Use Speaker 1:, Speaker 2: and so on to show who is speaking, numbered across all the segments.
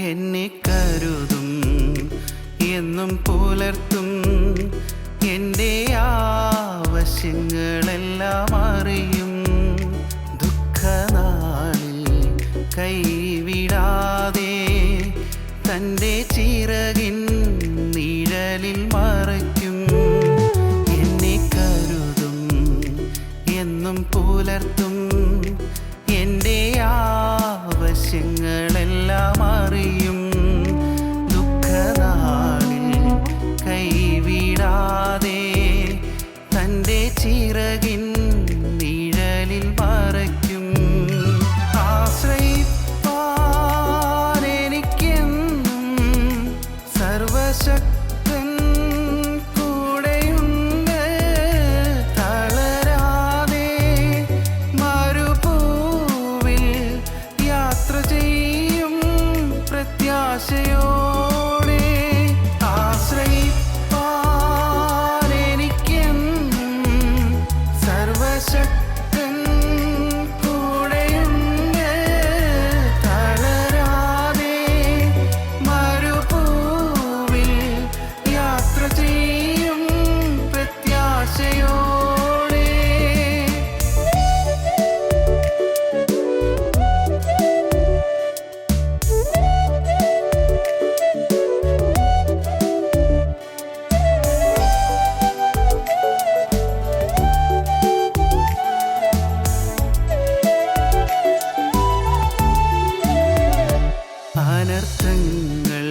Speaker 1: എന്നെ കരുതും എന്നും പുലർത്തും, എൻ്റെ ആവശ്യങ്ങളെല്ലാം അറിയും. ദുഃഖനാളിൽ കൈവിടാതെ തൻ്റെ ചിറകിൻ നിഴലിൽ മറയ്ക്കും. എന്നെ കരുതും എന്നും പുലർത്തും, എൻ്റെ ആവശ്യങ്ങളെല്ലാം അറിയും. ദുഃഖനാളിൽ കൈവിടാതെ തൻ്റെ ചിറകിൻ നിഴലിൽ മറയ്ക്കും. ആശ്രയിപ്പാൻ എനിക്കെന്നും സർവശക്തൻ കൂടെയുണ്ട്. തളരാതെ മരുഭൂവിൽ യാത്ര ചെയ്യും പ്രത്യാശയോടെ. ആശ്രയിപ്പാൻ എനിക്കെന്നും സർവശക്തൻ കൂടെയുണ്ട്. തളരാതെ മരുഭൂവിൽ യാത്ര ചെയ്യും പ്രത്യാശയോടെ. അനർത്ഥങ്ങൾ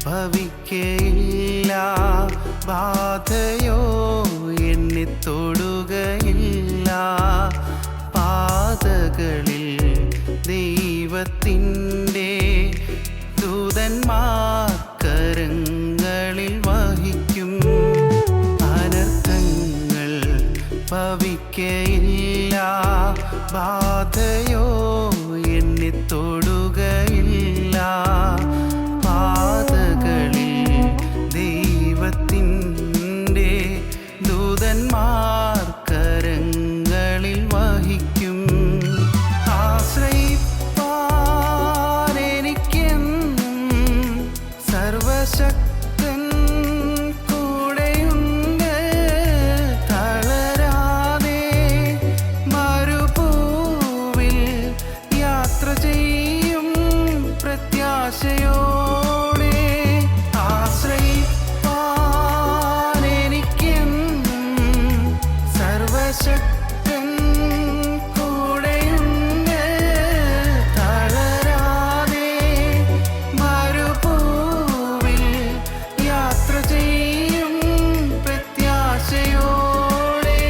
Speaker 1: ഭവിക്കയില്ല, ബാധയോ എന്നെ തൊടുകയില്ല. പാതകളിൽ ദൈവത്തിൻ്റെ ദൂതന്മാർ കരങ്ങളിൽ വഹിക്കും. അനർത്ഥങ്ങൾ ഭവിക്കയില്ല, ബാധയോ എന്നെ തൊടുകയില്ല. പാതകളിൽ ദൈവത്തിൻ്റെ ദൂതന്മാർ കരങ്ങളിൽ വഹിക്കും. ആശ്രയിപ്പാൻ എനിക്കെന്നും സർവശക്തൻ കൂടെയുണ്ട്. തളരാതെ മരുഭൂവിൽ യാത്ര ചെയ്യും പ്രത്യാശയോടെ. ആശ്രയിപ്പാൻ എനിക്കെന്നും സർവശക്തൻ കൂടെയുണ്ട്. തളരാതെ മരുഭൂവിൽ യാത്ര ചെയ്യും പ്രത്യാശയോടെ.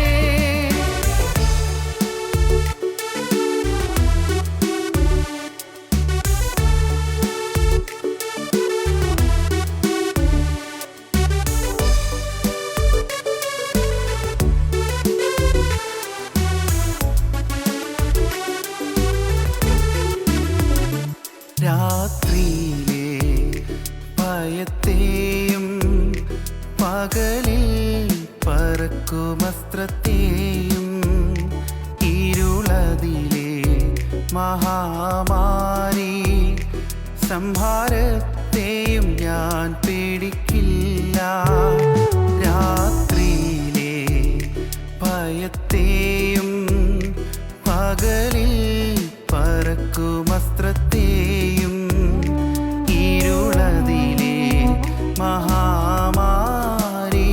Speaker 1: രാത്രിയിലെ ഭയത്തെയും പകലിൽ പറക്കുമസ്ത്രത്തെയും ഇരുളതിലെ മഹാമാരി സംഹാരത്തെയും ഞാൻ പേടിക്കില്ല. രാത്രിയിലെ ഭയത്തെയും പകലിൽ പറക്കുമസ്ത്രത്തെയും ഇരുളതിലെ മഹാമാരി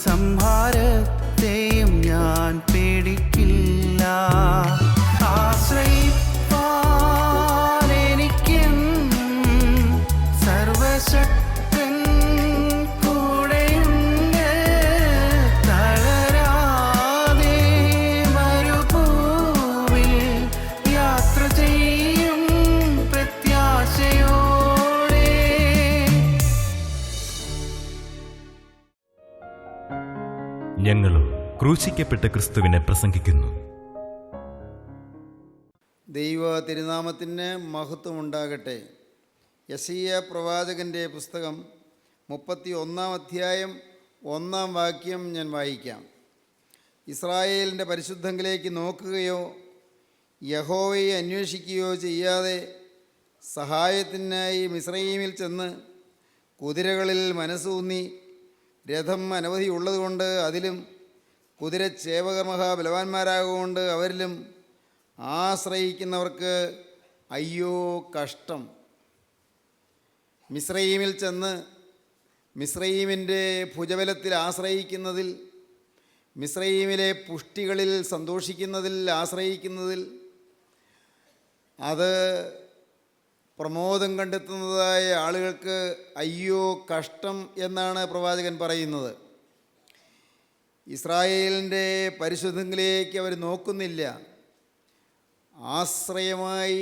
Speaker 1: സംഹാരത്തെയും ഞാൻ പേടിക്കില്ല. ആശ്രയിപ്പാൻ എനിക്കെന്നും സർവശക്തൻ കൂടെയുണ്ട്. തളരാതെ മരുഭൂവിൽ യാത്ര ചെയ്യും പ്രത്യാശയോടെ.
Speaker 2: ഞങ്ങളും ക്രൂശിക്കപ്പെട്ട ക്രിസ്തുവിനെ പ്രസംഗിക്കുന്നു.
Speaker 3: ദൈവ തിരുനാമത്തിന് മഹത്വമുണ്ടാകട്ടെ. യെശയ്യാ പ്രവാചകൻ്റെ പുസ്തകം 31 അധ്യായം 1 വാക്യം ഞാൻ വായിക്കാം. ഇസ്രായേലിൻ്റെ പരിശുദ്ധങ്കിലേക്ക് നോക്കുകയോ യഹോവയെ അന്വേഷിക്കുകയോ ചെയ്യാതെ സഹായത്തിനായി മിസ്രയീമിൽ ചെന്ന് കുതിരകളിൽ മനസ്സൂന്നി, രഥം അനവധി ഉള്ളതുകൊണ്ട് അതിലും, കുതിരച്ചേവകർ മഹാബലവാന്മാരാകൊണ്ട് അവരിലും ആശ്രയിക്കുന്നവർക്ക് അയ്യോ കഷ്ടം. മിസ്രയീമിൽ ചെന്ന് മിസ്രയീമിൻ്റെ ഭുജബലത്തിൽ ആശ്രയിക്കുന്നതിൽ, മിസ്രയീമിലെ പുഷ്ടികളിൽ സന്തോഷിക്കുന്നതിൽ ആശ്രയിക്കുന്നതിൽ, അത് പ്രമോദം കണ്ടെത്തുന്നതായ ആളുകൾക്ക് അയ്യോ കഷ്ടം എന്നാണ് പ്രവാചകൻ പറയുന്നത്. ഇസ്രായേലിൻ്റെ പരിശുദ്ധങ്ങളിലേക്ക് അവർ നോക്കുന്നില്ല. ആശ്രയമായി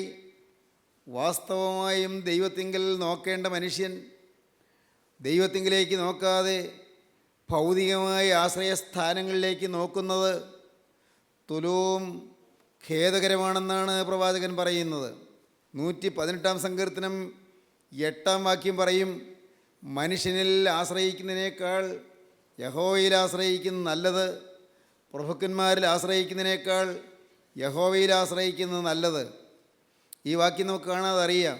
Speaker 3: വാസ്തവമായും ദൈവത്തിങ്കൽ നോക്കേണ്ട മനുഷ്യൻ ദൈവത്തിങ്കിലേക്ക് നോക്കാതെ ഭൗതികമായ ആശ്രയസ്ഥാനങ്ങളിലേക്ക് നോക്കുന്നത് തുലവും ഖേദകരമാണെന്നാണ് പ്രവാചകൻ പറയുന്നത്. 118 സങ്കീർത്തനം 8 വാക്യം പറയും, മനുഷ്യനിൽ ആശ്രയിക്കുന്നതിനേക്കാൾ യഹോവയിൽ ആശ്രയിക്കുന്നത് നല്ലത്, പ്രഭുക്കന്മാരിൽ ആശ്രയിക്കുന്നതിനേക്കാൾ യഹോവയിൽ ആശ്രയിക്കുന്നത് നല്ലത്. ഈ വാക്യം നമുക്ക് കാണാതെ അറിയാം.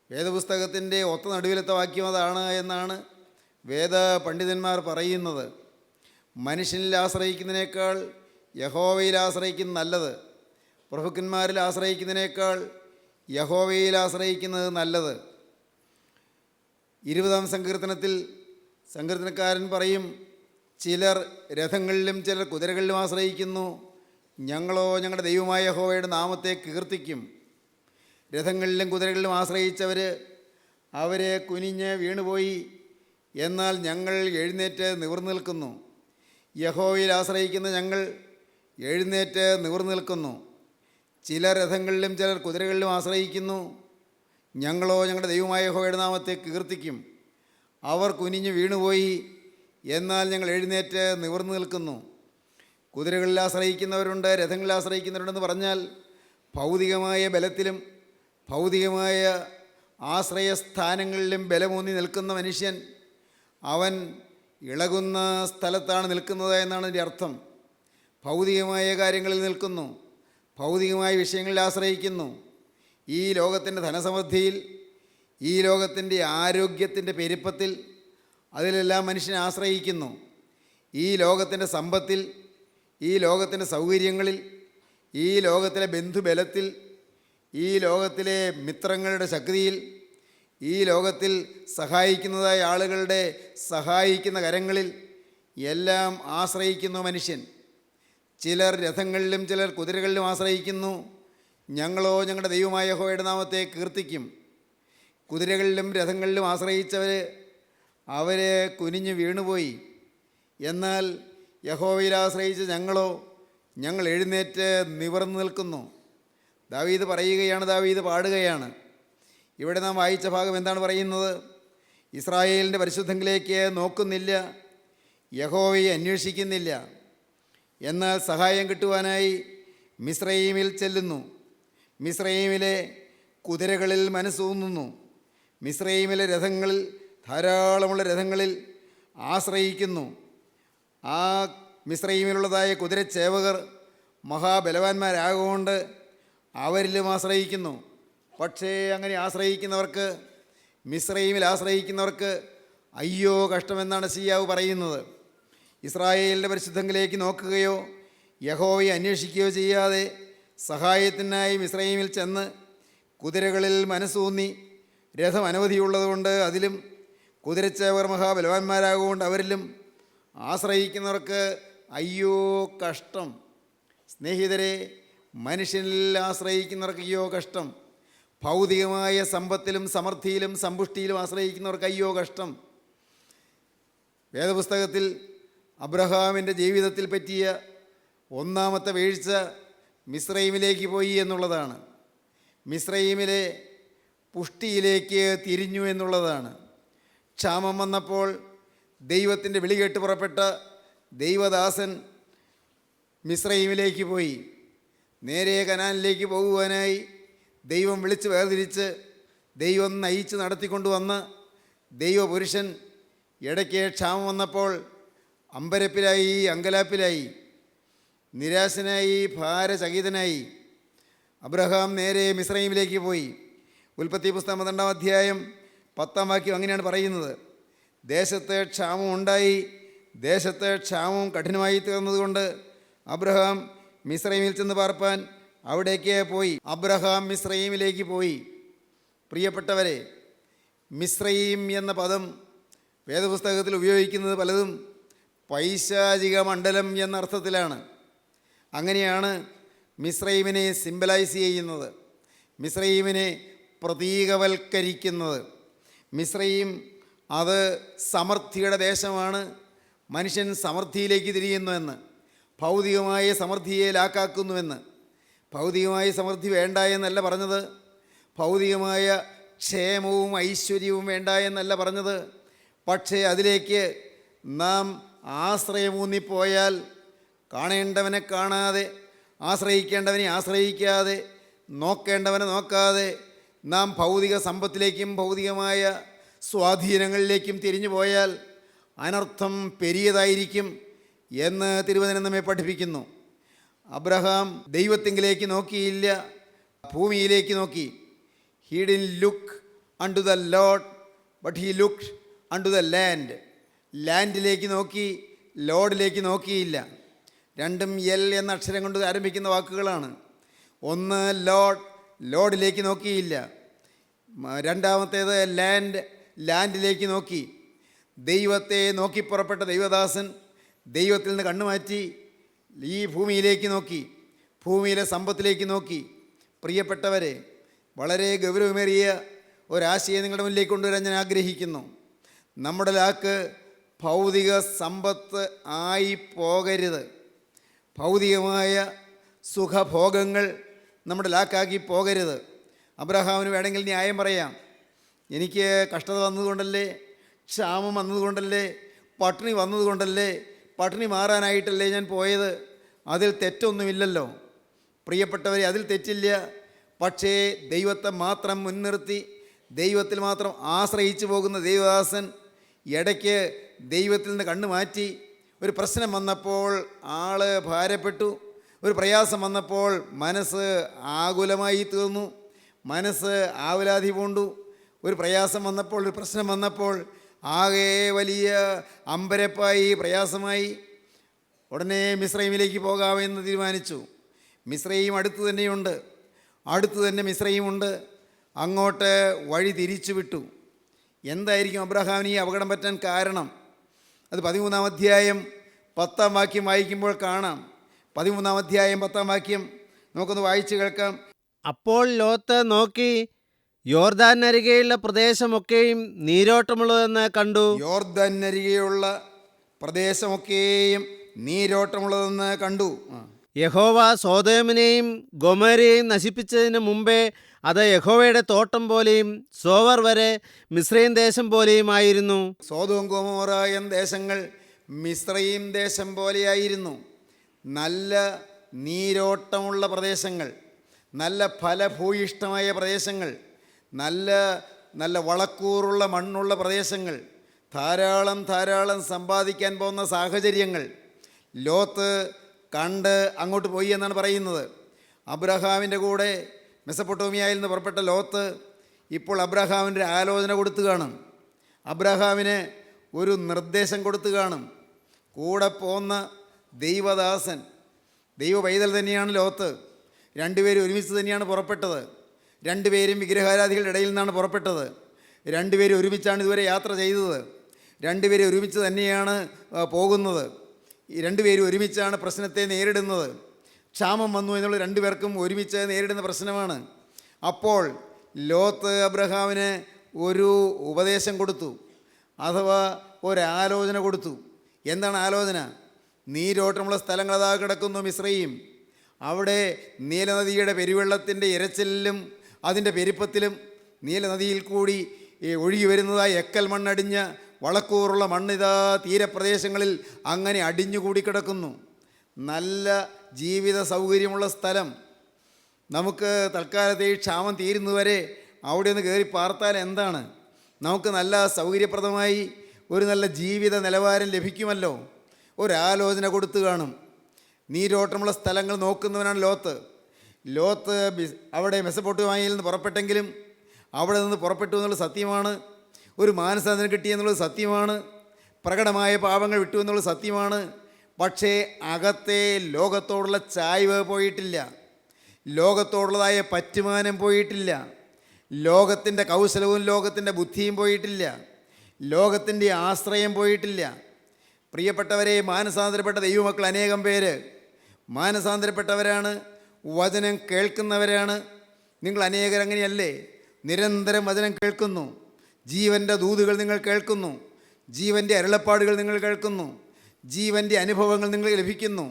Speaker 3: വേദപുസ്തകത്തിൻ്റെ ഒത്ത നടുവിലത്തെ വാക്യം അതാണ് എന്നാണ് വേദ പണ്ഡിതന്മാർ പറയുന്നത്. മനുഷ്യനിൽ ആശ്രയിക്കുന്നതിനേക്കാൾ യഹോവയിൽ ആശ്രയിക്കുന്നത് നല്ലത്, പ്രഭുക്കന്മാരിൽ ആശ്രയിക്കുന്നതിനേക്കാൾ യഹോവയിൽ ആശ്രയിക്കുന്നത് നല്ലത്. 20 സങ്കീർത്തനത്തിൽ സങ്കീർത്തനക്കാരൻ പറയും, ചിലർ രഥങ്ങളിലും ചിലർ കുതിരകളിലും ആശ്രയിക്കുന്നു, ഞങ്ങളോ ഞങ്ങളുടെ ദൈവമായ യഹോവയുടെ നാമത്തെ കീർത്തിക്കും. രഥങ്ങളിലും കുതിരകളിലും ആശ്രയിച്ചവർ അവരെ കുനിഞ്ഞ് വീണുപോയി, എന്നാൽ ഞങ്ങൾ എഴുന്നേറ്റ് നിവർന്നു നിൽക്കുന്നു. യഹോവയിൽ ആശ്രയിക്കുന്ന ഞങ്ങൾ എഴുന്നേറ്റ് നിവർന്നു നിൽക്കുന്നു. ചിലർ രഥങ്ങളിലും ചിലർ കുതിരകളിലും ആശ്രയിക്കുന്നു, ഞങ്ങളോ ഞങ്ങളുടെ ദൈവമായ യഹോവയുടെ നാമത്തെ കീർത്തിക്കും. അവർ കുനിഞ്ഞ് വീണുപോയി, എന്നാൽ ഞങ്ങൾ എഴുന്നേറ്റ് നിവർന്നു നിൽക്കുന്നു. കുതിരകളിൽ ആശ്രയിക്കുന്നവരുണ്ട്, രഥങ്ങളിൽ ആശ്രയിക്കുന്നവരുണ്ടെന്ന് പറഞ്ഞാൽ ഭൗതികമായ ബലത്തിലും ഭൗതികമായ ആശ്രയസ്ഥാനങ്ങളിലും ബലമൂന്നി നിൽക്കുന്ന മനുഷ്യൻ അവൻ ഇളകുന്ന സ്ഥലത്താണ് നിൽക്കുന്നത് എന്നാണ് ഇതിൻ്റെ അർത്ഥം. ഭൗതികമായ കാര്യങ്ങളിൽ നിൽക്കുന്നു, ഭൗതികമായ വിഷയങ്ങളിൽ ആശ്രയിക്കുന്നു. ഈ ലോകത്തിൻ്റെ ധനസമൃദ്ധിയിൽ, ഈ ലോകത്തിൻ്റെ ആരോഗ്യത്തിൻ്റെ പെരുപ്പത്തിൽ, അതിലെല്ലാം മനുഷ്യനെ ആശ്രയിക്കുന്നു. ഈ ലോകത്തിൻ്റെ സമ്പത്തിൽ, ഈ ലോകത്തിൻ്റെ സൗകര്യങ്ങളിൽ, ഈ ലോകത്തിലെ ബന്ധുബലത്തിൽ, ഈ ലോകത്തിലെ മിത്രങ്ങളുടെ ശക്തിയിൽ, ഈ ലോകത്തിൽ സഹായിക്കുന്നതായ ആളുകളുടെ സഹായിക്കുന്ന കരങ്ങളിൽ എല്ലാം ആശ്രയിക്കുന്നു മനുഷ്യൻ. ചിലർ രഥങ്ങളിലും ചിലർ കുതിരകളിലും ആശ്രയിക്കുന്നു, ഞങ്ങളോ ഞങ്ങളുടെ ദൈവമായ യഹോവയുടെ നാമത്തെ കീർത്തിക്കും. കുതിരകളിലും രഥങ്ങളിലും ആശ്രയിച്ചവർ അവരെ കുനിഞ്ഞ് വീണുപോയി, എന്നാൽ യഹോവയിൽ ആശ്രയിച്ച് ഞങ്ങളോ ഞങ്ങൾ എഴുന്നേറ്റ് നിവർന്നു നിൽക്കുന്നു. ദാവീദ് പറയുകയാണ്, ദാവീദ് പാടുകയാണ്. ഇവിടെ നാം വായിച്ച ഭാഗം എന്താണ് പറയുന്നത്? ഇസ്രായേലിൻ്റെ പരിശുദ്ധങ്ങളിലേക്ക് നോക്കുന്നില്ല, യഹോവയെ അന്വേഷിക്കുന്നില്ല, എന്നാൽ സഹായം കിട്ടുവാനായി മിസ്രയീമിൽ ചെല്ലുന്നു. മിസ്രയീമിലെ കുതിരകളിൽ മനസ്സൂന്നുന്നു. മിസ്രയീമിലെ രഥങ്ങളിൽ, ധാരാളമുള്ള രഥങ്ങളിൽ ആശ്രയിക്കുന്നു. ആ മിസ്രയീമിലുള്ളതായ കുതിരച്ചേവകർ മഹാബലവാന്മാരാകൊണ്ട് അവരിലും ആശ്രയിക്കുന്നു. പക്ഷേ അങ്ങനെ ആശ്രയിക്കുന്നവർക്ക്, മിസ്രയീമിൽ ആശ്രയിക്കുന്നവർക്ക് അയ്യോ കഷ്ടമെന്നാണ് ശിയാവ് പറയുന്നത്. ഇസ്രായേലിൻ്റെ പരിശുദ്ധങ്ങളിലേക്ക് നോക്കുകയോ യഹോവയെ അന്വേഷിക്കുകയോ ചെയ്യാതെ സഹായത്തിനായി മിസ്രയീമിൽ ചെന്ന് കുതിരകളിൽ മനസ്സൂന്നി, രഥം അനവധിയുള്ളതുകൊണ്ട് അതിലും, കുതിരച്ചേവർ മഹാബലവാന്മാരാകൊണ്ട് അവരിലും ആശ്രയിക്കുന്നവർക്ക് അയ്യോ കഷ്ടം. സ്നേഹിതരെ, മനുഷ്യനിൽ ആശ്രയിക്കുന്നവർക്ക് അയ്യോ കഷ്ടം. ഭൗതികമായ സമ്പത്തിലും സമൃദ്ധിയിലും സമ്പുഷ്ടിയിലും ആശ്രയിക്കുന്നവർക്ക് അയ്യോ കഷ്ടം. വേദപുസ്തകത്തിൽ അബ്രഹാമിൻ്റെ ജീവിതത്തിൽ പറ്റിയ ഒന്നാമത്തെ വീഴ്ച മിസ്രയീമിലേക്ക് പോയി എന്നുള്ളതാണ്. മിസ്രയീമിലെ പുഷ്ടിയിലേക്ക് തിരിഞ്ഞു എന്നുള്ളതാണ്. ക്ഷാമം വന്നപ്പോൾ ദൈവത്തിൻ്റെ വിളി കേട്ട് പുറപ്പെട്ട ദൈവദാസൻ മിസ്രയീമിലേക്ക് പോയി. നേരെ കനാനിലേക്ക് പോകുവാനായി ദൈവം വിളിച്ച് വേർതിരിച്ച് ദൈവം നയിച്ച് നടത്തിക്കൊണ്ടുവന്ന ദൈവപുരുഷൻ ഇടയ്ക്ക് ക്ഷാമം വന്നപ്പോൾ അമ്പരപ്പിലായി, അങ്കലാപ്പിലായി, നിരാശനായി, ഭാരചകിതനായി. അബ്രഹാം നേരെ മിസ്രയീമിലേക്ക് പോയി. ഉൽപ്പത്തി പുസ്തകം 12-ാം അധ്യായം 10-ാം വാക്യം അങ്ങനെയാണ് പറയുന്നത്. ദേശത്ത് ക്ഷാമം ഉണ്ടായി, ദേശത്ത് ക്ഷാമം കഠിനമായി തീർന്നതുകൊണ്ട് അബ്രഹാം മിസ്രൈമിൽ ചെന്ന് പാർപ്പാൻ അവിടേക്ക് പോയി. അബ്രഹാം മിസ്രൈമിലേക്ക് പോയി. പ്രിയപ്പെട്ടവരെ, മിസ്രൈം എന്ന പദം വേദപുസ്തകത്തിൽ ഉപയോഗിക്കുന്നത് പലതും പൈശാചിക മണ്ഡലം എന്ന അർത്ഥത്തിലാണ്. അങ്ങനെയാണ് മിസ്രൈമിനെ സിംബലൈസ് ചെയ്യുന്നത്, മിസ്രൈമിനെ പ്രതീകവൽക്കരിക്കുന്നത്. മിസ്രൈം അത് സമൃദ്ധിയുടെ ദേശമാണ്, മനുഷ്യൻ സമൃദ്ധിയിലേക്ക് തിരിയുന്നുവെന്ന്, ഭൗതികമായ സമൃദ്ധിയെ ലാക്കാക്കുന്നുവെന്ന്. ഭൗതികമായ സമൃദ്ധി വേണ്ട എന്നല്ല പറഞ്ഞത്, ഭൗതികമായ ക്ഷേമവും ഐശ്വര്യവും വേണ്ട എന്നല്ല പറഞ്ഞത്. പക്ഷേ അതിലേക്ക് നാം ആശ്രയമൂന്നിപ്പോയാൽ, കാണേണ്ടവനെ കാണാതെ, ആശ്രയിക്കേണ്ടവനെ ആശ്രയിക്കാതെ, നോക്കേണ്ടവനെ നോക്കാതെ നാം ഭൗതിക സമ്പത്തിലേക്കും ഭൗതികമായ സ്വാധീനങ്ങളിലേക്കും തിരിഞ്ഞു പോയാൽ അനർത്ഥം പെരിയതായിരിക്കും എന്ന് തിരുവചനം നമ്മെ പഠിപ്പിക്കുന്നു. അബ്രഹാം ദൈവത്തിങ്കിലേക്ക് നോക്കിയില്ല, ഭൂമിയിലേക്ക് നോക്കി. He didn't look unto the lord but he looked unto the land. ലാൻഡിലേക്ക് നോക്കി, ലോർഡിലേക്ക് നോക്കിയില്ല. രണ്ടും എൽ എന്ന അക്ഷരം കൊണ്ട് ആരംഭിക്കുന്ന വാക്കുകളാണ്. ഒന്ന് ലോർഡ്, ലോർഡിലേക്ക് നോക്കിയില്ല. രണ്ടാമത്തേത് ലാൻഡ്, ലാൻഡിലേക്ക് നോക്കി. ദൈവത്തെ നോക്കി പുറപ്പെട്ട ദൈവദാസൻ ദൈവത്തിൽ നിന്ന് കണ്ണുമാറ്റി ഈ ഭൂമിയിലേക്ക് നോക്കി, ഭൂമിയിലെ സമ്പത്തിലേക്ക് നോക്കി. പ്രിയപ്പെട്ടവരെ, വളരെ ഗൗരവമേറിയ ഒരാശയം നിങ്ങളുടെ മുന്നിലേക്ക് കൊണ്ടുവരാൻ ഞാൻ ആഗ്രഹിക്കുന്നു. നമ്മുടെ ലാക്ക് ഭൗതിക സമ്പത്ത് ആയി പോകരുത്. ഭൗതികമായ സുഖഭോഗങ്ങൾ നമ്മുടെ ലാക്കാക്കി പോകരുത്. അബ്രഹാമിന് വേണമെങ്കിൽ ന്യായം പറയാം. എനിക്ക് കഷ്ടത വന്നതുകൊണ്ടല്ലേ, ക്ഷാമം വന്നതുകൊണ്ടല്ലേ, പട്ടിണി വന്നതുകൊണ്ടല്ലേ, പട്ടിണി മാറാനായിട്ടല്ലേ ഞാൻ പോയത്. അതിൽ തെറ്റൊന്നുമില്ലല്ലോ. പ്രിയപ്പെട്ടവരെ, അതിൽ തെറ്റില്ല. പക്ഷേ ദൈവത്തെ മാത്രം മുൻനിർത്തി, ദൈവത്തിൽ മാത്രം ആശ്രയിച്ചു പോകുന്ന ദൈവദാസൻ ഇടയ്ക്ക് ദൈവത്തിൽ നിന്ന് കണ്ണു മാറ്റി. ഒരു പ്രശ്നം വന്നപ്പോൾ ആൾ ഭാരപ്പെട്ടു, ഒരു പ്രയാസം വന്നപ്പോൾ മനസ്സ് ആകുലമായി തീർന്നു, മനസ്സ് ആവലാതി പൂണ്ടു. ഒരു പ്രയാസം വന്നപ്പോൾ, ഒരു പ്രശ്നം വന്നപ്പോൾ ആകെ വലിയ അമ്പരപ്പായി, പ്രയാസമായി. ഉടനെ മിസ്രൈമിലേക്ക് പോകാമെന്ന് തീരുമാനിച്ചു. മിസ്രൈം അടുത്ത് തന്നെയുണ്ട്, അടുത്ത് തന്നെ മിസ്രൈമുണ്ട്. അങ്ങോട്ട് വഴി തിരിച്ചു വിട്ടു. എന്തായിരിക്കും അബ്രഹാമിന് ഈ അപകടം പറ്റാൻ കാരണം? അത് 13-ാം അധ്യായം 10-ാം വാക്യം വായിക്കുമ്പോൾ കാണാം. 13-ാം അധ്യായം 10-ാം വാക്യം നമുക്കൊന്ന് വായിച്ച് കേൾക്കാം.
Speaker 4: അപ്പോൾ ലോത്ത് നോക്കി, യോർദാനരികെയുള്ള പ്രദേശമൊക്കെയും നീരോട്ടമുള്ളതെന്ന് കണ്ടു.
Speaker 3: യോർദാനരികെയുള്ള പ്രദേശമൊക്കെയും നീരോട്ടമുള്ളതെന്ന് കണ്ടു.
Speaker 4: യഹോവ സോദോമിനെയും ഗൊമോരയെയും നശിപ്പിച്ചതിന് മുമ്പേ അത് യഹോവയുടെ തോട്ടം പോലെയും സോവർ വരെ മിസ്രൈം ദേശം പോലെയുമായിരുന്നു.
Speaker 3: സോദോം ഗൊമോറ എന്ന ദേശങ്ങൾ മിസ്രൈം ദേശം പോലെയായിരുന്നു. നല്ല നീരോട്ടമുള്ള പ്രദേശങ്ങൾ, നല്ല ഫലഭൂയിഷ്ടമായ പ്രദേശങ്ങൾ, നല്ല നല്ല വളക്കൂറുള്ള മണ്ണുള്ള പ്രദേശങ്ങൾ, ധാരാളം സമ്പാദിക്കാൻ പോകുന്ന സാഹചര്യങ്ങൾ ലോത്ത് കണ്ട് അങ്ങോട്ട് പോയി എന്നാണ് പറയുന്നത്. അബ്രഹാമിൻ്റെ കൂടെ മെസപ്പൊട്ടോമിയയിൽ നിന്ന് പുറപ്പെട്ട ലോത്ത് ഇപ്പോൾ അബ്രഹാമിൻ്റെ ആലോചന കൊടുത്തു കാണും, അബ്രഹാമിന് ഒരു നിർദ്ദേശം കൊടുത്തു കാണും. കൂടെ പോന്ന ദൈവദാസൻ, ദൈവ പൈതൽ തന്നെയാണ് ലോത്ത്. രണ്ടുപേരും ഒരുമിച്ച് തന്നെയാണ് പുറപ്പെട്ടത്. രണ്ടുപേരും വിഗ്രഹാരാധികളുടെ ഇടയിൽ നിന്നാണ് പുറപ്പെട്ടത്. രണ്ടുപേരും ഒരുമിച്ചാണ് ഇതുവരെ യാത്ര ചെയ്തത്. രണ്ടുപേരും ഒരുമിച്ച് തന്നെയാണ് പോകുന്നത്. ഈ രണ്ടുപേരും ഒരുമിച്ചാണ് പ്രശ്നത്തെ നേരിടുന്നത്. ക്ഷാമം വന്നു എന്നുള്ള രണ്ടുപേർക്കും ഒരുമിച്ച് നേരിടുന്ന പ്രശ്നമാണ്. അപ്പോൾ ലോത്ത് അബ്രഹാമിന് ഒരു ഉപദേശം കൊടുത്തു, അഥവാ ഒരാലോചന കൊടുത്തു. എന്താണ് ആലോചന? നീരോട്ടമുള്ള സ്ഥലങ്ങൾ അതാ കിടക്കുന്നു മിസ്രൈം. അവിടെ നീലനദിയുടെ പെരുവെള്ളത്തിൻ്റെ ഇരച്ചിലും അതിൻ്റെ പെരുപ്പത്തിലും നീലനദിയിൽ കൂടി ഒഴുകി വരുന്നതായി എക്കൽ മണ്ണടിഞ്ഞ വളക്കൂറുള്ള മണ്ണിതാ തീരപ്രദേശങ്ങളിൽ അങ്ങനെ അടിഞ്ഞുകൂടി കിടക്കുന്നു. നല്ല ജീവിത സൗകര്യമുള്ള സ്ഥലം. നമുക്ക് തൽക്കാലത്തെ ഈ ക്ഷാമം തീരുന്നതുവരെ അവിടെ ഒന്ന് കയറി പാർത്താൽ എന്താണ്, നമുക്ക് നല്ല സൗകര്യപ്രദമായി ഒരു നല്ല ജീവിത നിലവാരം ലഭിക്കുമല്ലോ. ഒരാലോചന കൊടുത്തു കാണും. നീരോട്ടമുള്ള സ്ഥലങ്ങൾ നോക്കുന്നവനാണ് ലോത്ത്. ലോത്ത് അവിടെ മെസപ്പൊട്ടോമിയയിൽ നിന്ന് പുറപ്പെട്ടെങ്കിലും അവിടെ നിന്ന് പുറപ്പെട്ടു എന്നുള്ളത് സത്യമാണ്. ഒരു മാനസാന്തരം കിട്ടിയെന്നുള്ളത് സത്യമാണ്. പ്രകടമായ പാപങ്ങൾ വിട്ടു എന്നുള്ളത് സത്യമാണ്. പക്ഷേ അകത്തെ ലോകത്തോടുള്ള ചായ്വ് പോയിട്ടില്ല. ലോകത്തോടുള്ളതായ പറ്റുമാനം പോയിട്ടില്ല. ലോകത്തിൻ്റെ കൗശലവും ലോകത്തിൻ്റെ ബുദ്ധിയും പോയിട്ടില്ല. ലോകത്തിൻ്റെ ആശ്രയം പോയിട്ടില്ല. പ്രിയപ്പെട്ടവരെ, മാനസാന്തരപ്പെട്ട ദൈവമക്കൾ അനേകം പേര് മാനസാന്തരപ്പെട്ടവരാണ്, വചനം കേൾക്കുന്നവരാണ്. നിങ്ങൾ അനേകർ അങ്ങനെയല്ലേ? നിരന്തരം വചനം കേൾക്കുന്നു, ജീവൻ്റെ ദൂതുകൾ നിങ്ങൾ കേൾക്കുന്നു, ജീവൻ്റെ അരുളപ്പാടുകൾ നിങ്ങൾ കേൾക്കുന്നു, ജീവൻ്റെ അനുഭവങ്ങൾ നിങ്ങൾക്ക് ലഭിക്കുന്നു.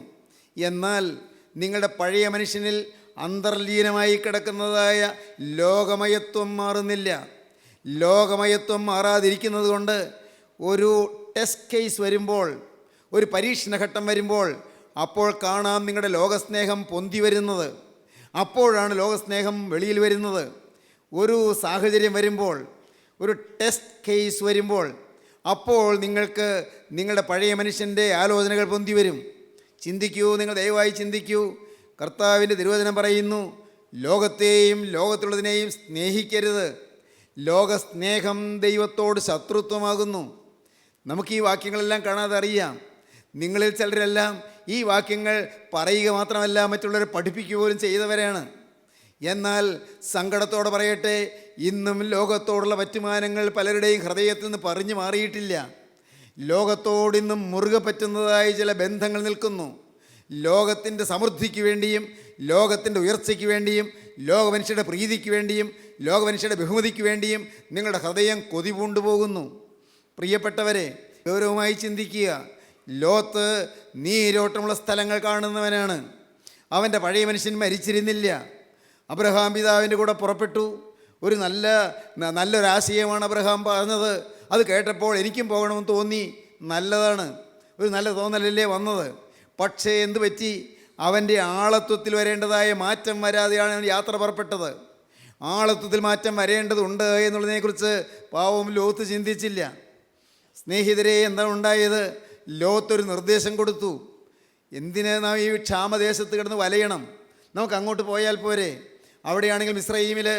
Speaker 3: എന്നാൽ നിങ്ങളുടെ പഴയ മനുഷ്യനിൽ അന്തർലീനമായി കിടക്കുന്നതായ ലോകമയത്വം മാറുന്നില്ല. ലോകമയത്വം മാറാതിരിക്കുന്നത് കൊണ്ട് ഒരു ടെസ്റ്റ് കേസ് വരുമ്പോൾ, ഒരു പരീക്ഷണഘട്ടം വരുമ്പോൾ, അപ്പോൾ കാണാം നിങ്ങളുടെ ലോകസ്നേഹം പൊന്തി വരുന്നത്. അപ്പോഴാണ് ലോകസ്നേഹം വെളിയിൽ വരുന്നത്. ഒരു സാഹചര്യം വരുമ്പോൾ, ഒരു ടെസ്റ്റ് കേസ് വരുമ്പോൾ, അപ്പോൾ നിങ്ങൾക്ക് നിങ്ങളുടെ പഴയ മനുഷ്യൻ്റെ ആലോചനകൾ പൊന്തി വരും. ചിന്തിക്കൂ, നിങ്ങൾ ദയവായി ചിന്തിക്കൂ. കർത്താവിൻ്റെ തിരുവചനം പറയുന്നു, ലോകത്തെയും ലോകത്തുള്ളതിനെയും സ്നേഹിക്കരുത്. ലോകസ്നേഹം ദൈവത്തോട് ശത്രുത്വമാകുന്നു. നമുക്ക് ഈ വാക്യങ്ങളെല്ലാം കാണാതെ അറിയാം. നിങ്ങളിൽ ചിലരെല്ലാം ഈ വാക്യങ്ങൾ പറയുക മാത്രമല്ല, മറ്റുള്ളവരെ പഠിപ്പിക്കുക പോലും ചെയ്തവരാണ്. എന്നാൽ സങ്കടത്തോടെ പറയട്ടെ, ഇന്നും ലോകത്തോടുള്ള പറ്റുമാനങ്ങൾ പലരുടെയും ഹൃദയത്തിൽ നിന്ന് പറഞ്ഞു മാറിയിട്ടില്ല. ലോകത്തോടിന്നും മുറുകെ പറ്റുന്നതായ ചില ബന്ധങ്ങൾ നിൽക്കുന്നു. ലോകത്തിൻ്റെ സമൃദ്ധിക്ക് വേണ്ടിയും ലോകത്തിൻ്റെ ഉയർച്ചയ്ക്ക് വേണ്ടിയും ലോകമനുഷ്യരുടെ പ്രീതിക്ക് വേണ്ടിയും ലോകമനുഷ്യരുടെ ബഹുമതിക്ക് വേണ്ടിയും നിങ്ങളുടെ ഹൃദയം കൊതി പൂണ്ടുപോകുന്നു. പ്രിയപ്പെട്ടവരെ, ഗൗരവമായി ചിന്തിക്കുക. ലോത്ത് നീരോട്ടമുള്ള സ്ഥലങ്ങൾ കാണുന്നവനാണ്. അവൻ്റെ പഴയ മനുഷ്യൻ മരിച്ചിരുന്നില്ല. അബ്രഹാം പിതാവിൻ്റെ കൂടെ പുറപ്പെട്ടു. ഒരു നല്ലൊരാശയമാണ് അബ്രഹാം പറഞ്ഞത്. അത് കേട്ടപ്പോൾ എനിക്കും പോകണമെന്ന് തോന്നി. നല്ലതാണ്, ഒരു നല്ല തോന്നലല്ലേ വന്നത്. പക്ഷേ എന്തു പറ്റി? അവൻ്റെ ആളത്വത്തിൽ വരേണ്ടതായ മാറ്റം വരാതെയാണ് അവൻ യാത്ര പുറപ്പെട്ടത്. ആളത്വത്തിൽ മാറ്റം വരേണ്ടതുണ്ട് എന്നുള്ളതിനെക്കുറിച്ച് പാവം ലോത്ത് ചിന്തിച്ചില്ല. സ്നേഹിതരെ, എന്താണ് ഉണ്ടായത്? ലോത്തൊരു നിർദ്ദേശം കൊടുത്തു. എന്തിന് നാം ഈ ക്ഷാമദേശത്ത് കിടന്ന് വലയണം? നമുക്ക് അങ്ങോട്ട് പോയാൽ പോരെ? അവിടെയാണെങ്കിൽ മിസ്രയീമിൽ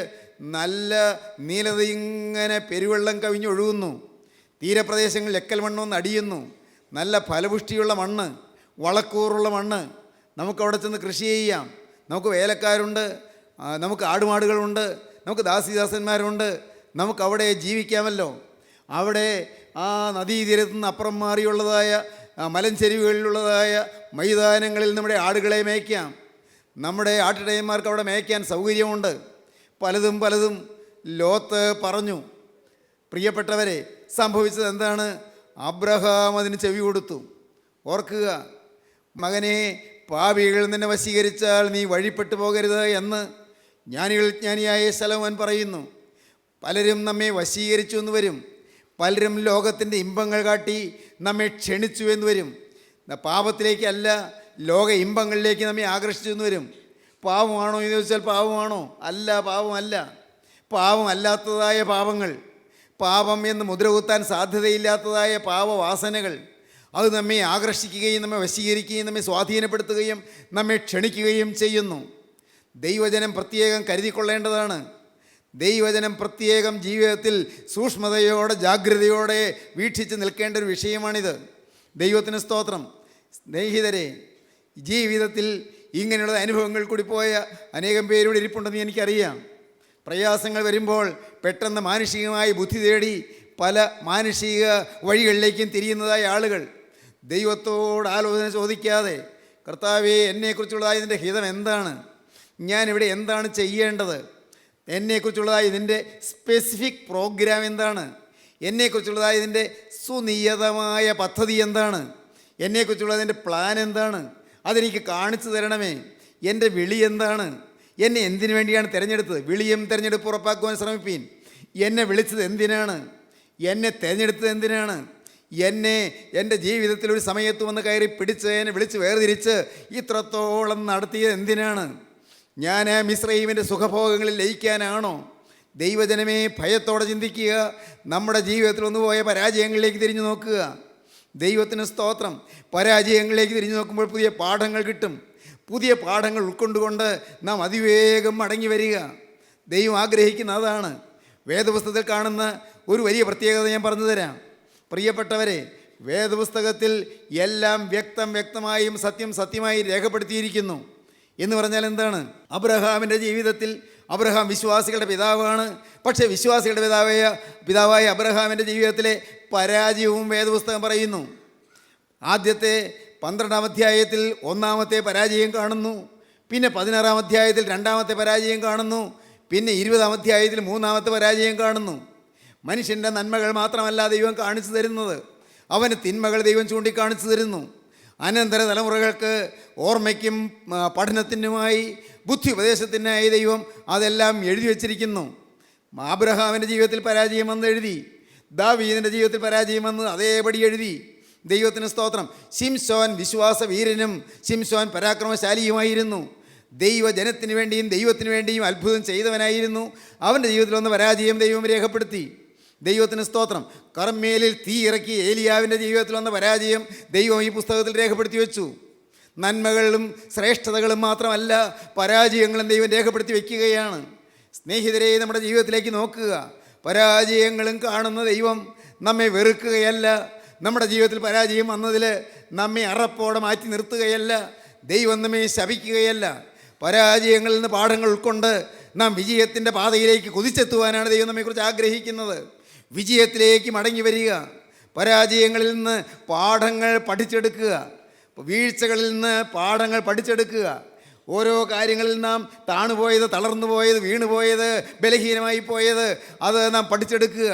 Speaker 3: നല്ല നീലത ഇങ്ങനെ പെരുവെള്ളം കവിഞ്ഞൊഴുകുന്നു. തീരപ്രദേശങ്ങളിൽ എക്കൽ മണ്ണൊന്ന് അടിയുന്നു. നല്ല ഫലപുഷ്ടിയുള്ള മണ്ണ്, വളക്കൂറുള്ള മണ്ണ്. നമുക്കവിടെ ചെന്ന് കൃഷി ചെയ്യാം. നമുക്ക് വേലക്കാരുണ്ട്, നമുക്ക് ആടുമാടുകളുണ്ട്, നമുക്ക് ദാസിദാസന്മാരുണ്ട്. നമുക്കവിടെ ജീവിക്കാമല്ലോ. അവിടെ ആ നദീതീരത്തു നിന്ന് അപ്പുറം മാറിയുള്ളതായ മലഞ്ചെരുവുകളിലുള്ളതായ മൈതാനങ്ങളിൽ നമ്മുടെ ആടുകളെ മേയ്ക്കാം. നമ്മുടെ ആട്ടിടയന്മാർക്ക് അവിടെ മേയ്ക്കാൻ സൗകര്യമുണ്ട്. പലതും ലോത്ത് പറഞ്ഞു. പ്രിയപ്പെട്ടവരെ, സംഭവിച്ചത് എന്താണ്? അബ്രഹാം അതിന് ചെവി കൊടുത്തു. ഓർക്കുക, മകനെ, പാപികൾ നിന്നെ വശീകരിച്ചാൽ നീ വഴിപ്പെട്ടു പോകരുത് എന്ന് ജ്ഞാനിയായ ശലോമോൻ പറയുന്നു. പലരും നമ്മെ വശീകരിച്ചു എന്ന് വരും. പലരും ലോകത്തിൻ്റെ ഇമ്പങ്ങൾ കാട്ടി നമ്മെ ക്ഷണിച്ചു എന്ന് വരും. പാപത്തിലേക്കല്ല, ലോക ഇമ്പങ്ങളിലേക്ക് നമ്മെ ആകർഷിച്ചു എന്ന് വരും. പാവമാണോ എന്ന് ചോദിച്ചാൽ പാവമാണോ? അല്ല, പാവമല്ല. പാവമല്ലാത്തതായ പാപങ്ങൾ, പാപം എന്ന് മുദ്രകുത്താൻ സാധ്യതയില്ലാത്തതായ പാപവാസനകൾ, അത് നമ്മെ ആകർഷിക്കുകയും നമ്മെ വശീകരിക്കുകയും നമ്മെ സ്വാധീനപ്പെടുത്തുകയും നമ്മെ ക്ഷണിക്കുകയും ചെയ്യുന്നു. ദൈവജനം പ്രത്യേകം കരുതിക്കൊള്ളേണ്ടതാണ്. ദൈവജനം പ്രത്യേകം ജീവിതത്തിൽ സൂക്ഷ്മതയോടെ ജാഗ്രതയോടെ വീക്ഷിച്ച് നിൽക്കേണ്ട ഒരു വിഷയമാണിത്. ദൈവത്തിന് സ്തോത്രം. സ്നേഹിതരെ, ജീവിതത്തിൽ ഇങ്ങനെയുള്ള അനുഭവങ്ങൾ കൂടി പോയ അനേകം പേരോട് ഇരിപ്പുണ്ടെന്ന് എനിക്കറിയാം. പ്രയാസങ്ങൾ വരുമ്പോൾ പെട്ടെന്ന് മാനുഷികമായി ബുദ്ധി തേടി പല മാനുഷിക വഴികളിലേക്കും തിരിയുന്നതായ ആളുകൾ ദൈവത്തോട് ആലോചന ചോദിക്കാതെ, കർത്താവേ, എന്നെക്കുറിച്ചുള്ളതായ ഇതിൻ്റെ ഹിതം എന്താണ്? ഞാനിവിടെ എന്താണ് ചെയ്യേണ്ടത്? എന്നെക്കുറിച്ചുള്ളതായ ഇതിൻ്റെ സ്പെസിഫിക് പ്രോഗ്രാം എന്താണ്? എന്നെക്കുറിച്ചുള്ളതായ ഇതിൻ്റെ സുനിയതമായ പദ്ധതി എന്താണ്? എന്നെക്കുറിച്ചുള്ളതിൻ്റെ പ്ലാൻ എന്താണ്? അതെനിക്ക് കാണിച്ചു തരണമേ. എൻ്റെ വിളി എന്താണ്? എന്നെ എന്തിനു വേണ്ടിയാണ് തിരഞ്ഞെടുത്തത്? വിളിയും തിരഞ്ഞെടുപ്പ് ഉറപ്പാക്കുവാൻ ശ്രമിപ്പീൻ. എന്നെ വിളിച്ചത് എന്തിനാണ്? എന്നെ തിരഞ്ഞെടുത്തത് എന്തിനാണ്? എന്നെ എൻ്റെ ജീവിതത്തിൽ ഒരു സമയത്ത് വന്ന് കയറി പിടിച്ച് എന്നെ വിളിച്ച് വേർതിരിച്ച് ഇത്രത്തോളം നടത്തിയത് എന്തിനാണ്? ഞാൻ മിസ്രയീമിൻ്റെ സുഖഭോഗങ്ങളിൽ ലയിക്കാനാണോ? ദൈവജനമേ, ഭയത്തോടെ ചിന്തിക്കുക. നമ്മുടെ ജീവിതത്തിൽ ഒന്നുപോയ പരാജയങ്ങളിലേക്ക് തിരിഞ്ഞു നോക്കുക. ദൈവത്തിന് സ്തോത്രം. പരാജയങ്ങളിലേക്ക് തിരിഞ്ഞു നോക്കുമ്പോൾ പുതിയ പാഠങ്ങൾ കിട്ടും. പുതിയ പാഠങ്ങൾ ഉൾക്കൊണ്ടുകൊണ്ട് നാം അതിവേഗം മടങ്ങി വരിക. ദൈവം ആഗ്രഹിക്കുന്ന അതാണ്. വേദപുസ്തകത്തിൽ കാണുന്ന ഒരു വലിയ പ്രത്യേകത ഞാൻ പറഞ്ഞു തരാം. പ്രിയപ്പെട്ടവരെ, വേദപുസ്തകത്തിൽ എല്ലാം വ്യക്തമായും സത്യമായി രേഖപ്പെടുത്തിയിരിക്കുന്നു. എന്ന് പറഞ്ഞാൽ എന്താണ്? അബ്രഹാമിൻ്റെ ജീവിതത്തിൽ അബ്രഹാം വിശ്വാസികളുടെ പിതാവാണ്. പക്ഷേ വിശ്വാസികളുടെ പിതാവായ അബ്രഹാമിൻ്റെ ജീവിതത്തിലെ പരാജയവും വേദപുസ്തകം പറയുന്നു. ആദ്യത്തെ 12-ാം അധ്യായത്തിൽ 1-ാമത്തെ പരാജയം കാണുന്നു. പിന്നെ 16-ാം അധ്യായത്തിൽ 2-ാമത്തെ പരാജയം കാണുന്നു. പിന്നെ 20-ാം അധ്യായത്തിൽ 3-ാമത്തെ പരാജയം കാണുന്നു. മനുഷ്യൻ്റെ നന്മകൾ മാത്രമല്ല ദൈവം കാണിച്ചു തരുന്നത്, അവന് തിന്മകൾ ദൈവം ചൂണ്ടിക്കാണിച്ചു തരുന്നു. അനന്തര തലമുറകൾക്ക് ഓർമ്മയ്ക്കും പഠനത്തിനുമായി ബുദ്ധി ഉപദേശത്തിനായി ദൈവം അതെല്ലാം എഴുതി വച്ചിരിക്കുന്നു. അബ്രഹാമിൻ്റെ ജീവിതത്തിൽ പരാജയം വന്ന് എഴുതി, ദാവീദിൻ്റെ ജീവിതത്തിൽ പരാജയം വന്ന് അതേപടി എഴുതി. ദൈവത്തിന് സ്തോത്രം. ശിംശോൻ വിശ്വാസവീരനും ശിംശോൻ പരാക്രമശാലിയുമായിരുന്നു. ദൈവജനത്തിന് വേണ്ടിയും ദൈവത്തിന് വേണ്ടിയും അത്ഭുതം ചെയ്തവനായിരുന്നു. അവൻ്റെ ജീവിതത്തിൽ വന്ന പരാജയം ദൈവം രേഖപ്പെടുത്തി. ദൈവത്തിന് സ്തോത്രം. കർമ്മേലിൽ തീ ഇറക്കി ഏലിയാവിൻ്റെ ജീവിതത്തിൽ വന്ന പരാജയം ദൈവം ഈ പുസ്തകത്തിൽ രേഖപ്പെടുത്തി വെച്ചു. നന്മകളും ശ്രേഷ്ഠതകളും മാത്രമല്ല, പരാജയങ്ങളും ദൈവം രേഖപ്പെടുത്തി വയ്ക്കുകയാണ്. സ്നേഹിതരെ, നമ്മുടെ ജീവിതത്തിലേക്ക് നോക്കുക. പരാജയങ്ങളും കാണുന്ന ദൈവം നമ്മെ വെറുക്കുകയല്ല. നമ്മുടെ ജീവിതത്തിൽ പരാജയം വന്നതിൽ നമ്മെ അറപ്പോടെ മാറ്റി നിർത്തുകയല്ല. ദൈവം നമ്മെ ശപിക്കുകയല്ല. പരാജയങ്ങളിൽ നിന്ന് പാഠങ്ങൾ ഉൾക്കൊണ്ട് നാം വിജയത്തിൻ്റെ പാതയിലേക്ക് കുതിച്ചെത്തുവാനാണ് ദൈവം നമ്മെക്കുറിച്ച് ആഗ്രഹിക്കുന്നത്. വിജയത്തിലേക്ക് മടങ്ങി വരിക, പരാജയങ്ങളിൽ നിന്ന് പാഠങ്ങൾ പഠിച്ചെടുക്കുക, വീഴ്ചകളിൽ നിന്ന് പാഠങ്ങൾ പഠിച്ചെടുക്കുക. ഓരോ കാര്യങ്ങളിൽ നാം താണുപോയത്, തളർന്നുപോയത്, വീണുപോയത്, ബലഹീനമായി പോയത്, അത് നാം പഠിച്ചെടുക്കുക.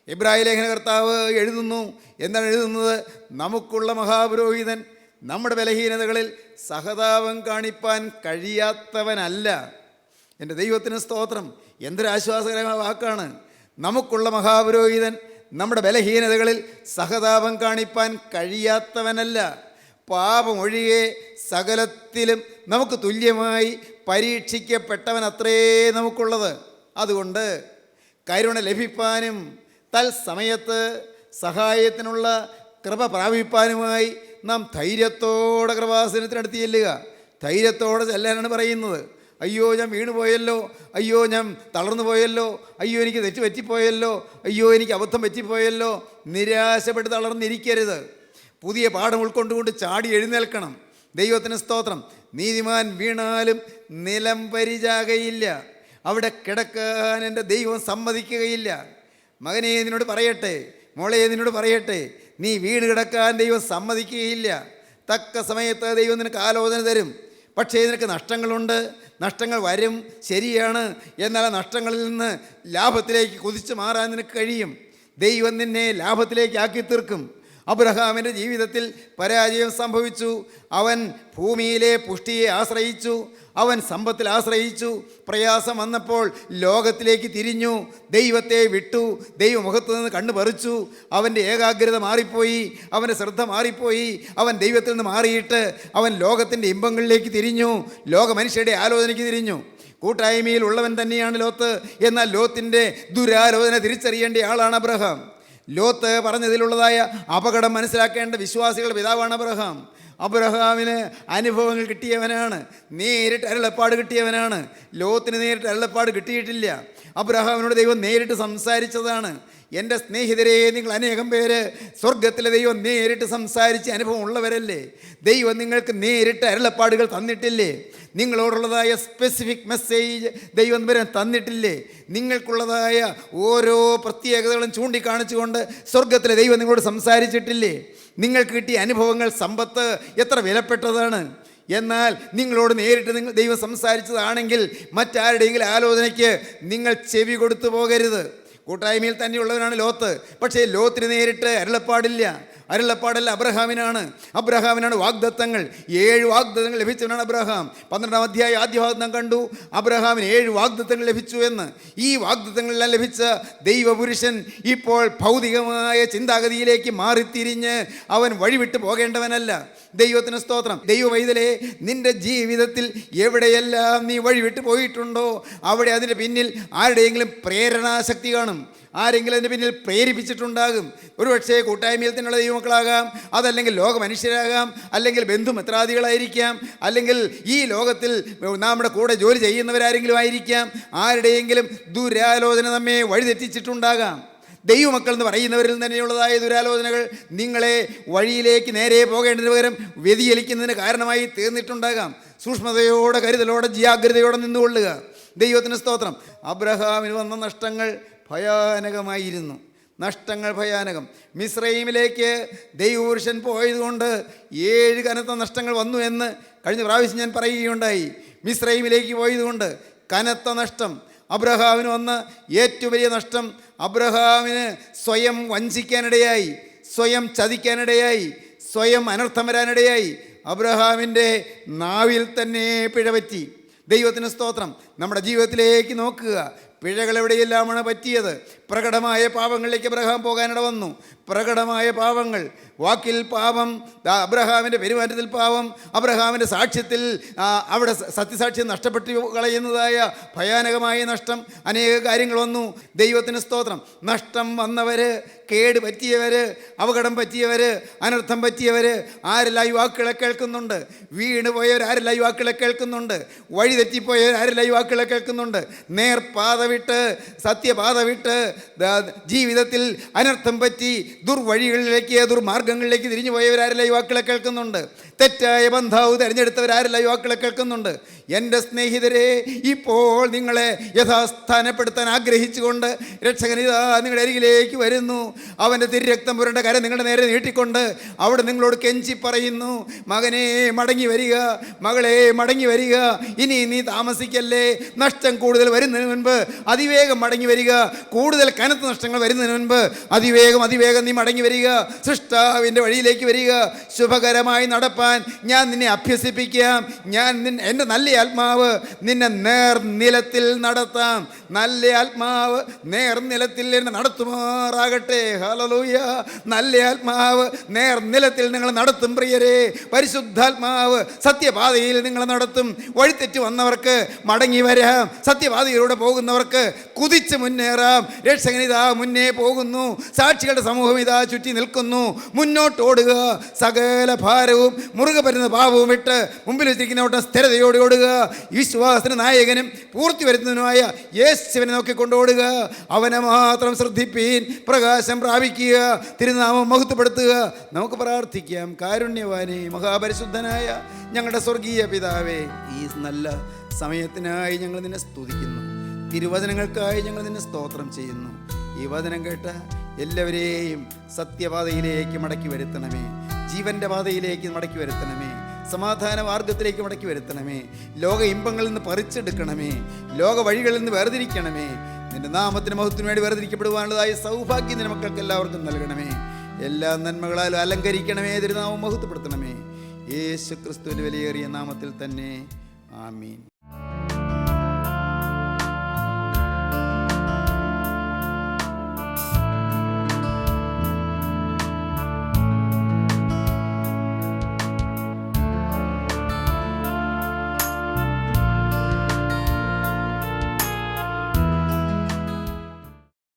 Speaker 3: എബ്രായ ലേഖന കർത്താവ് എഴുതുന്നു. എന്താണ് എഴുതുന്നത്? നമുക്കുള്ള മഹാപുരോഹിതൻ നമ്മുടെ ബലഹീനതകളിൽ സഹതാപം കാണിപ്പാൻ കഴിയാത്തവനല്ല. എൻ്റെ ദൈവത്തിന് സ്തോത്രം. എന്തൊരാശ്വാസകരമായ വാക്കാണ്. നമുക്കുള്ള മഹാപുരോഹിതൻ നമ്മുടെ ബലഹീനതകളിൽ സഹതാപം കാണിപ്പാൻ കഴിയാത്തവനല്ല, പാപമൊഴികെ സകലത്തിലും നമുക്ക് തുല്യമായി പരീക്ഷിക്കപ്പെട്ടവൻ അത്രേ നമുക്കുള്ളത്. അതുകൊണ്ട് കരുണ ലഭിപ്പാനും തൽസമയത്ത് സഹായത്തിനുള്ള കൃപ പ്രാപിപ്പാനുമായി നാം ധൈര്യത്തോടെ കൃപാസനത്തിനടുത്ത് ചെല്ലുക. ധൈര്യത്തോടെ ചെല്ലാനാണ് പറയുന്നത്. അയ്യോ, ഞാൻ വീണുപോയല്ലോ, അയ്യോ, ഞാൻ തളർന്നു പോയല്ലോ, അയ്യോ, എനിക്ക് തെറ്റ് പറ്റിപ്പോയല്ലോ, അയ്യോ, എനിക്ക് അബദ്ധം പറ്റിപ്പോയല്ലോ. നിരാശപ്പെട്ട് തളർന്നിരിക്കരുത്. പുതിയ പാഠം ഉൾക്കൊണ്ടുകൊണ്ട് ചാടി എഴുന്നേൽക്കണം. ദൈവത്തിന് സ്തോത്രം. നീതിമാൻ വീണാലും നിലം പരിചാകയില്ല, അവിടെ കിടക്കാൻ എൻ്റെ ദൈവം സമ്മതിക്കുകയില്ല. മകനെ, നിന്നോട് പറയട്ടെ, മോളെ, നിന്നോട് പറയട്ടെ, നീ വീണ് കിടക്കാൻ ദൈവം സമ്മതിക്കുകയില്ല. തക്ക സമയത്ത് ദൈവം നിനക്ക് ആലോചന തരും. പക്ഷേ നിനക്ക് നഷ്ടങ്ങളുണ്ട്, നഷ്ടങ്ങൾ വരും, ശരിയാണ്. എന്നാൽ ആ നഷ്ടങ്ങളിൽ നിന്ന് ലാഭത്തിലേക്ക് കുതിച്ചു മാറാൻ നിനക്ക് കഴിയും. ദൈവം നിന്നെ ലാഭത്തിലേക്ക് ആക്കി തീർക്കും. അബ്രഹാമിൻ്റെ ജീവിതത്തിൽ പരാജയം സംഭവിച്ചു. അവൻ ഭൂമിയിലെ പുഷ്ടിയെ ആശ്രയിച്ചു, അവൻ സമ്പത്തിൽ ആശ്രയിച്ചു. പ്രയാസം വന്നപ്പോൾ ലോകത്തിലേക്ക് തിരിഞ്ഞു, ദൈവത്തെ വിട്ടു, ദൈവമുഖത്തു നിന്ന് കണ്ണു പറിച്ചു. അവൻ്റെ ഏകാഗ്രത മാറിപ്പോയി, അവൻ്റെ ശ്രദ്ധ മാറിപ്പോയി. അവൻ ദൈവത്തിൽ നിന്ന് മാറിയിട്ട് അവൻ ലോകത്തിൻ്റെ ഇമ്പങ്ങളിലേക്ക് തിരിഞ്ഞു, ലോക മനുഷ്യരുടെ ആലോചനയ്ക്ക് തിരിഞ്ഞു. കൂട്ടായ്മയിൽ ഉള്ളവൻ തന്നെയാണ് ലോത്ത്. എന്നാൽ ലോത്തിൻ്റെ ദുരാലോചന തിരിച്ചറിയേണ്ട ആളാണ് അബ്രഹാം. ലോത്ത് പറഞ്ഞതിലുള്ളതായ അപകടം മനസ്സിലാക്കേണ്ട വിശ്വാസികളുടെ പിതാവാണ് അബ്രഹാം. അബ്രഹാമിന് അനുഭവങ്ങൾ കിട്ടിയവനാണ്, നേരിട്ട് അരുളപ്പാട് കിട്ടിയവനാണ്. ലോത്തിന് നേരിട്ട് അരുളപ്പാട് കിട്ടിയിട്ടില്ല. അബ്രഹാമിനോട് ദൈവം നേരിട്ട് സംസാരിച്ചതാണ്. എൻ്റെ സ്നേഹിതരെ, നിങ്ങൾ അനേകം പേര് സ്വർഗത്തിലെ ദൈവം നേരിട്ട് സംസാരിച്ച് അനുഭവം ഉള്ളവരല്ലേ? ദൈവം നിങ്ങൾക്ക് നേരിട്ട് അരുളപ്പാടുകൾ തന്നിട്ടില്ലേ? നിങ്ങളോടുള്ളതായ സ്പെസിഫിക് മെസ്സേജ് ദൈവം വരെ തന്നിട്ടില്ലേ? നിങ്ങൾക്കുള്ളതായ ഓരോ പ്രത്യേകതകളും ചൂണ്ടിക്കാണിച്ചുകൊണ്ട് സ്വർഗത്തിലെ ദൈവം നിങ്ങളോട് സംസാരിച്ചിട്ടില്ലേ? നിങ്ങൾക്ക് കിട്ടിയ അനുഭവങ്ങൾ, സമ്പത്ത് എത്ര വിലപ്പെട്ടതാണ്. എന്നാൽ നിങ്ങളോട് നേരിട്ട് ദൈവം സംസാരിച്ചതാണെങ്കിൽ മറ്റാരുടെയെങ്കിലും ആലോചനയ്ക്ക് നിങ്ങൾ ചെവി കൊടുത്തു പോകരുത്. കൂട്ടായ്മയിൽ തന്നെയുള്ളവനാണ് ലോത്ത്. പക്ഷേ ലോത്തിന് നേരിട്ട് അരുളപ്പാടില്ല. അരുളപ്പാടല്ല അബ്രഹാമിനാണ് വാഗ്ദത്തങ്ങൾ. 7 വാഗ്ദത്തങ്ങൾ ലഭിച്ചവനാണ് അബ്രഹാം. 12-ാം അധ്യായം ആദ്യ ഭാഗത്ത് നാം കണ്ടു അബ്രഹാമിന് 7 വാഗ്ദത്തങ്ങൾ ലഭിച്ചു എന്ന്. ഈ വാഗ്ദത്തങ്ങളെല്ലാം ലഭിച്ച ദൈവപുരുഷൻ ഇപ്പോൾ ഭൗതികമായ ചിന്താഗതിയിലേക്ക് മാറിത്തിരിഞ്ഞ് അവൻ വഴിവിട്ട് പോകേണ്ടവനല്ല. ദൈവത്തിന് സ്തോത്രം. ദൈവവൈതലേ, നിന്റെ ജീവിതത്തിൽ എവിടെയെല്ലാം നീ വഴിവിട്ട് പോയിട്ടുണ്ടോ അവിടെ അതിൻ്റെ പിന്നിൽ ആരുടെയെങ്കിലും പ്രേരണാശക്തി കാണും. ആരെങ്കിലും അതിന് പിന്നിൽ പ്രേരിപ്പിച്ചിട്ടുണ്ടാകും. ഒരുപക്ഷേ കൂട്ടായ്മയിൽ തന്നെയുള്ള ദൈവമക്കളാകാം, അതല്ലെങ്കിൽ ലോക മനുഷ്യരാകാം, അല്ലെങ്കിൽ ബന്ധുമിത്രാദികളായിരിക്കാം, അല്ലെങ്കിൽ ഈ ലോകത്തിൽ നമ്മുടെ കൂടെ ജോലി ചെയ്യുന്നവരാരെങ്കിലും ആയിരിക്കാം. ആരുടെയെങ്കിലും ദുരാലോചന നമ്മെ വഴിതെറ്റിച്ചിട്ടുണ്ടാകാം. ദൈവമക്കൾ എന്ന് പറയുന്നവരിൽ തന്നെയുള്ളതായ ദുരാലോചനകൾ നിങ്ങളെ വഴിയിലേക്ക് നേരെ പോകേണ്ടതിന് പകരം വ്യതിചലിക്കുന്നതിന് കാരണമായി തീർന്നിട്ടുണ്ടാകാം. സൂക്ഷ്മതയോടെ, കരുതലോടെ, ജാഗ്രതയോടെ നിന്നുകൊള്ളുക. ദൈവത്തിന് സ്തോത്രം. അബ്രഹാമിന് വന്ന നഷ്ടങ്ങൾ ഭയാനകമായിരുന്നു. നഷ്ടങ്ങൾ ഭയാനകം. മിസ്രൈമിലേക്ക് ദൈവപുരുഷൻ പോയതുകൊണ്ട് 7 കനത്ത നഷ്ടങ്ങൾ വന്നു എന്ന് കഴിഞ്ഞ പ്രാവശ്യം ഞാൻ പറയുകയുണ്ടായി. മിസ്രൈമിലേക്ക് പോയതുകൊണ്ട് കനത്ത നഷ്ടം അബ്രഹാമിന് വന്ന ഏറ്റവും വലിയ നഷ്ടം. അബ്രഹാമിന് സ്വയം വഞ്ചിക്കാനിടയായി, സ്വയം ചതിക്കാനിടയായി, സ്വയം അനർത്ഥം വരാനിടയായി. അബ്രഹാമിൻ്റെ നാവിൽ തന്നെ പിഴപറ്റി. ദൈവത്തിന് സ്തോത്രം. നമ്മുടെ ജീവിതത്തിലേക്ക് നോക്കുക. പിഴകൾ എവിടെയെല്ലാമാണ് പറ്റിയത്? പ്രകടമായ പാപങ്ങളിലേക്ക് അബ്രഹാം പോകാനിട വന്നു. പ്രകടമായ പാപങ്ങൾ, വാക്കിൽ പാപം, അബ്രഹാമിൻ്റെ പെരുമാറ്റത്തിൽ പാപം, അബ്രഹാമിൻ്റെ സാക്ഷ്യത്തിൽ അവിടെ സത്യസാക്ഷ്യം നഷ്ടപ്പെട്ടു കളയുന്നതായ ഭയാനകമായ നഷ്ടം. അനേക കാര്യങ്ങൾ വന്നു. ദൈവത്തിന് സ്തോത്രം. നഷ്ടം വന്നവർ, കേട് പറ്റിയവർ, അപകടം പറ്റിയവർ, അനർത്ഥം പറ്റിയവർ ആരെല്ലാം ഈ വാക്കുകളെ കേൾക്കുന്നുണ്ട്? വീണുപോയവർ ആരെല്ലാം ഈ വാക്കുകളെ കേൾക്കുന്നുണ്ട്? വഴി തെറ്റിപ്പോയവർ ആരെല്ലാം ഈ വാക്കുകളെ കേൾക്കുന്നുണ്ട്? നേർപാത വിട്ട്, സത്യപാത വിട്ട് ജീവിതത്തിൽ അനർത്ഥം പറ്റി ദുർവഴികളിലേക്ക്, ദുർമാർഗങ്ങളിലേക്ക് തിരിഞ്ഞു പോയവരാരെല്ലാം ഈ വാക്കുകളെ കേൾക്കുന്നുണ്ട്? തെറ്റായ ബന്ധാവ് തിരഞ്ഞെടുത്തവരാരെല്ലാം ഈ വാക്കുകളെ കേൾക്കുന്നുണ്ട്? എൻ്റെ സ്നേഹിതരെ, ഇപ്പോൾ നിങ്ങളെ യഥാസ്ഥാനപ്പെടുത്താൻ ആഗ്രഹിച്ചുകൊണ്ട് രക്ഷകനിതാ നിങ്ങളുടെ അരികിലേക്ക് വരുന്നു. അവൻ്റെ തിരുരക്തം പുരണ്ട കരം നിങ്ങളുടെ നേരെ നീട്ടിക്കൊണ്ട് അവിടെ നിങ്ങളോട് കെഞ്ചി പറയുന്നു, മകനെ മടങ്ങി വരിക, മകളെ മടങ്ങി വരിക. ഇനി നീ താമസിക്കല്ലേ. നഷ്ടം കൂടുതൽ വരുന്നതിന് മുൻപ് അതിവേഗം മടങ്ങി വരിക. കൂടുതൽ കനത്ത നഷ്ടങ്ങൾ വരുന്നതിന് മുൻപ് അതിവേഗം നീ മടങ്ങി വരിക. സൃഷ്ടാവിൻ്റെ വഴിയിലേക്ക് വരിക. ശുഭകരമായി നടപ്പാൻ ഞാൻ നിന്നെ അഭ്യസിപ്പിക്കാം. ഞാൻ എൻ്റെ നല്ല ആത്മാവ് നിന്നെ നേർനിലത്തിൽ നടത്താം. നല്ല ആത്മാവ് നേർനിലത്തിൽ എന്നെ നടത്തുമാറാകട്ടെ. ഹല്ലേലൂയ. നല്ല ആത്മാവ് നേർനിലത്തിൽ നിങ്ങൾ നടത്തും പ്രിയരെ. പരിശുദ്ധാത്മാവ് സത്യപാതയിൽ നിങ്ങൾ നടത്തും. വഴിതെറ്റ് വന്നവർക്ക് മടങ്ങി വരാം. സത്യപാതയിലൂടെ പോകുന്നവർക്ക് കുതിച്ച് മുന്നേറാം. രക്ഷകനിതാ മുന്നേ പോകുന്നു. സാക്ഷികളുടെ സമൂഹം ഇതാ ചുറ്റി നിൽക്കുന്നു. മുന്നോട്ട് ഓടുക. സകല ഭാരവും മുറുകെ വരുന്ന പാപവും വിട്ട് മുമ്പിൽ വെച്ചിരിക്കുന്ന ഓട്ടം സ്ഥിരതയോടെ ഓടുക. വിശ്വാസത്തിന് നായകനും പൂർത്തി വരുന്നതിനുമായ യേശുവിനെ നോക്കിക്കൊണ്ടോടുക. അവനെ മാത്രം ശ്രദ്ധിപ്പീൻ. പ്രകാശം പ്രാപിക്കുക. തിരുനാമം മഹത്വപ്പെടുത്തുക. നമുക്ക് പ്രാർത്ഥിക്കാം. കാരുണ്യവാനേ, മഹാപരിശുദ്ധനായ ഞങ്ങളുടെ സ്വർഗീയ പിതാവേ, ഈ നല്ല സമയത്തിനായി ഞങ്ങൾ നിന്നെ സ്തുതിക്കുന്നു. തിരുവചനങ്ങൾക്കായി ഞങ്ങൾ നിന്നെ സ്തോത്രം ചെയ്യുന്നു. ഈ വചനം കേട്ട എല്ലാവരെയും സത്യപാതയിലേക്ക് മടക്കി വരുത്തണമേ. ജീവൻ്റെ പാതയിലേക്ക് മടക്കി വരുത്തണമേ. സമാധാന മാർഗത്തിലേക്ക് മടക്കി വരുത്തണമേ. ലോക ഇമ്പങ്ങളിൽ നിന്ന് പറിച്ചെടുക്കണമേ. ലോക വഴികളിൽ നിന്ന് വേർതിരിക്കണമേ. നിന്റെ നാമത്തിന് മഹത്വത്തിന് വേണ്ടി വേർതിരിക്കപ്പെടുവാനുള്ളതായ സൗഭാഗ്യം നിന്റെ മക്കൾക്ക് എല്ലാവർക്കും നൽകണമേ. എല്ലാ നന്മകളാലും അലങ്കരിക്കണമേ. തിരുനാമം മഹത്വപ്പെടുത്തണമേ. യേശു ക്രിസ്തുവിൻ്റെ വിലയേറിയ നാമത്തിൽ തന്നെ. ആമീൻ.